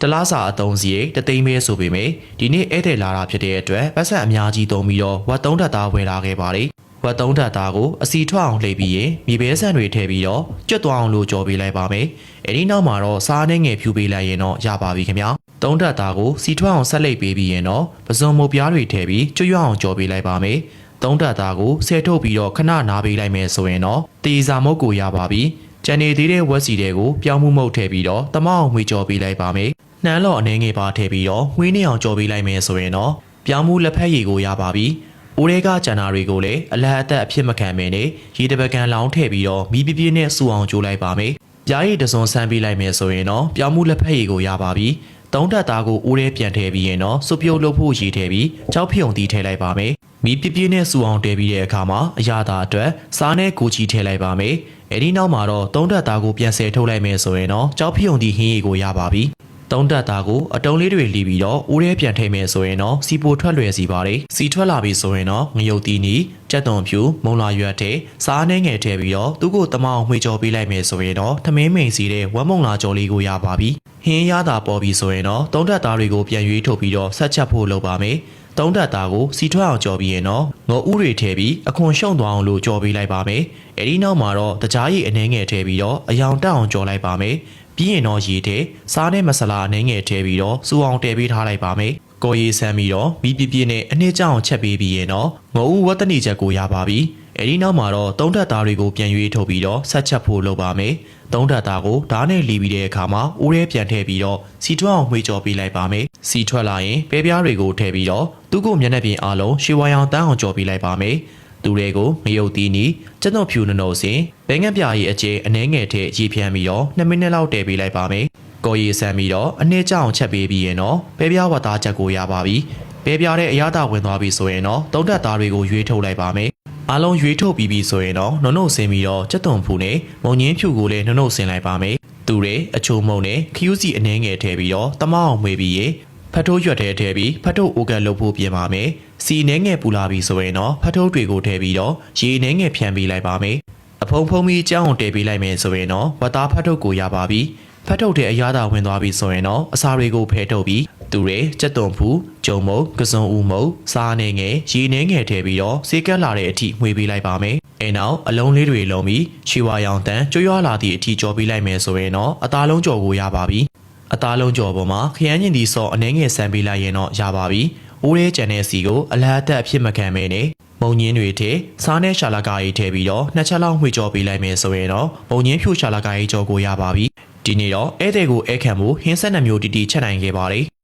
တလားစာအသုံးစရိတ်တသိန်းပဲဆိုပေမဲ့ဒီနေ့ဧည့်သည်လာတာဖြစ်တဲ့အတွက်ပတ်စံအများကြီးသုံးပြီးတော့ဝတ်3ဓာတ်သားဝယ်လာခဲ့ပါတယ်ဝတ်3ဓာတ်သားကိုအစီထွက်အောင်လှည့်ပြီးရင်မြေပဲဆန်တွေထည့်ပြီးတော့ကျွတ်သွားအောင်လို့ကြော်ပေးလိုက်ပါမယ်အဲဒီနောက်မှာတော့စားနဲ့ငယ်ဖြူပေးလိုက်ရင်တော့ရပါပြီခင်ဗျာ3ဓာတ်သားကိုစီထွက်အောင်ဆက်လိုက်ပေးပြီးရင်တော့ပစုံမုတ်ပြားတွေထည့်ပြီးကျွတ်ရွအောင်ကြော်ပေးလိုက်ပါမယ်3ဓာတ်သားကိုဆဲထုတ်ပြီးတော့ခဏနားပေးလိုက်မယ်ဆိုရင်တော့တေးစာမုတ်ကိုရပါပြီကျန်နေသေးတဲ့ဝက်စီတွေကိုပြောင်းမှုမုတ်ထည့်ပြီးတော့တမအောင်မှွေကြော်ပေးလိုက်ပါမယ်နှမ်းလော့အနေငယ်ပါထည့်ပြီးတော့ဝင်းနေအောင်ကြော်ပေးလိုက်မယ်ဆိုရင်တော့ပြောင်းမှုလက်ဖက်ရည်ကိုရပါပြီ။အိုးတွေကကျန်တာတွေကိုလည်းအလတ်အသက်အဖြစ်မခံမင်းနဲ့ရေတပကံလောင်းထည့်ပြီးတော့မီးပြပြနဲ့စူအောင်ကြိုးလိုက်ပါမယ်။ပြားရည်တစုံဆန်းပေးလိုက်မယ်ဆိုရင်တော့ပြောင်းမှုလက်ဖက်ရည်ကိုရပါပြီ။3ဓာတ်သားကိုအိုးထဲပြန်ထည့်ပြီးရင်တော့စုပ်ပြုတ်လုပ်ဖို့ရည်ထည့်ပြီးကြောက်ဖြုံတီးထည့်လိုက်ပါမယ်။မီးပြပြနဲ့စူအောင်တည်ပြီးတဲ့အခါမှာအရာသာအတွက်စားနဲ့ကိုချီထည့်လိုက်ပါမယ်။အဲဒီနောက်မှာတော့3ဓာတ်သားကိုပြန်ဆယ်ထုတ်လိုက်မယ်ဆိုရင်တော့ကြောက်ဖြုံတီးဟင်းရည်ကိုရပါပြီ။3ဓာတ်သားကိုအတုံးလေးတွေလီပြီးတော့အိုးထဲပြန်ထည့်မယ်ဆိုရင်တော့စီပိုထွက်လွယ်စီပါတယ်စီထွက်လာပြီဆိုရင်တော့ငရုတ်တီးနီကြက်သွန်ဖြူမုံလာရွက်ထဲစားနှဲငယ်ထည့်ပြီးတော့သူ့ကိုတမအောင်မှွေကြော်ပေးလိုက်မယ်ဆိုရင်တော့ထမင်းမိန်စီတဲ့ဝက်မုံလာကြော်လေးကိုရပါပြီဟင်းရတာပေါ်ပြီဆိုရင်တော့3ဓာတ်သားတွေကိုပြန်ရွေးထုတ်ပြီးတော့ဆက်ချက်ဖို့လုပ်ပါမယ်3ဓာတ်သားကိုစီထွက်အောင်ကြော်ပြီးရင်တော့ငုံဥတွေထည့်ပြီးအခွန်ရှုံသွားအောင်လို့ကြော်ပေးလိုက်ပါမယ်အဲဒီနောက်မှာတော့တကြားရည်အနှဲငယ်ထည့်ပြီးတော့အယောင်တက်အောင်ကြော်လိုက်ပါမယ်ပြီးရင်တော့ရေထဲစားနဲ့မဆလာအနေငယ်ထည့်ပြီးတော့စူအောင်တည်ပေးထားလိုက်ပါမယ်။ကိုရီဆမ်းပြီးတော့မီးပြပြနဲ့အနှစ်ကြောင်ချက်ပေးပြီးရင်တော့ငုံဦးဝတ်တနီချက်ကိုရပါပြီ။အဲဒီနောက်မှာတော့3ဓာတ်သားတွေကိုပြန်ရွေးထုတ်ပြီးတော့ဆက်ချက်ဖို့လုပ်ပါမယ်။3ဓာတ်သားကိုဓာတ်နဲ့လီပြီးတဲ့အခါမှာအိုးထဲပြန်ထည့်ပြီးတော့စီထွက်အောင်မှွေကြော်ပေးလိုက်ပါမယ်။စီထွက်လာရင်ပဲပြားတွေကိုထည့်ပြီးတော့သူ့ကိုမျက်နှာပြင်အားလုံးရှေးဝါရောင်တန်းအောင်ကြော်ပေးလိုက်ပါမယ်။သူတွေကိုငရုတ်တီးနီကျက်သွန်ဖြူနှုတ်စင်ဘဲငက်ပြာရီအကျဲအနှဲငယ်ထည့်ရေဖြန်းပြီးတော့2မိနစ်လောက်တည်ပေးလိုက်ပါမယ်။ကိုရီဆန်ပြီးတော့အနှစ်ကြောင်ချက်ပေးပြီးရင်တော့ပဲပြားဝတ်သားချက်ကိုရပါပြီ။ပဲပြားတဲ့အရသာဝင်သွားပြီဆိုရင်တော့3ဓာတ်သားတွေကိုရွေးထုတ်လိုက်ပါမယ်။အားလုံးရွေးထုတ်ပြီးပြီဆိုရင်တော့နှုတ်ဆင်ပြီးတော့ကျက်သွန်ဖြူနဲ့မုံညင်းဖြူကိုလည်းနှုတ်ဆင်လိုက်ပါမယ်။သူတွေအချိုမုံနဲ့ခရူးစီအနှဲငယ်ထည့်ပြီးတော့တမအောင်မွေပြီးရင်ဖတ်ထိုးရွက်ထဲထည့်ပြီးဖတ်ထိုးအိုကတ်လုပ်ဖို့ပြင်ပါမယ်။စီနှဲငယ်ပူလာပြီဆိုရင်တော့ဖတ်ထိုးတွေကိုထည့်ပြီးတော့ရေနှဲငယ်ဖြန်းပေးလိုက်ပါမယ်။အဖုံဖုံပြီးကြောင်းအောင်တည်ပေးလိုက်မယ်ဆိုရင်တော့ဝတ်သားဖတ်ထုတ်ကိုရပါပြီ။ဖတ်ထုတ်တဲ့အရာသာဝင်သွားပြီဆိုရင်တော့အစာတွေကိုဖဲထုတ်ပြီးသူတွေကြက်သွန်ဖူးဂျုံမုံကစုံဦးမုံစားနှဲငယ်ရေနှဲငယ်ထည့်ပြီးတော့စေကက်လာတဲ့အထိမှွေပေးလိုက်ပါမယ်။အဲနောက်အလုံးလေးတွေလုံးပြီးရှီဝါရောင်တန်းကျွရွာလာသည့်အထိကြော်ပေးလိုက်မယ်ဆိုရင်တော့အသားလုံးကြော်ကိုရပါပြီ။အသားလုံးကြော်ပေါ်မှာခရမ်းညင်ဒီဆော့အနှဲငယ်ဆန်ပေးလိုက်ရင်တော့ရပါပြီ။အိုးရဲကျန်တဲ့စီကိုအလားအသက်အဖြစ်မခံမဲနဲ့မုံညင်းတွေထဲစားနဲ့ရှာလာကာကြီးထည့်ပြီးတော့2ချက်လောက်မှွေကြော်ပေးလိုက်မယ်ဆိုရင်တော့မုံညင်းဖြူရှာလာကာကြီးကြော်ကိုရပါပြီ။ဒီနေ့တော့ဧည့်သည်ကိုဧည့်ခံဖို့ဟင်းဆက်နှမျိုးတီတီချက်နိုင်ခဲ့ပါတယ်။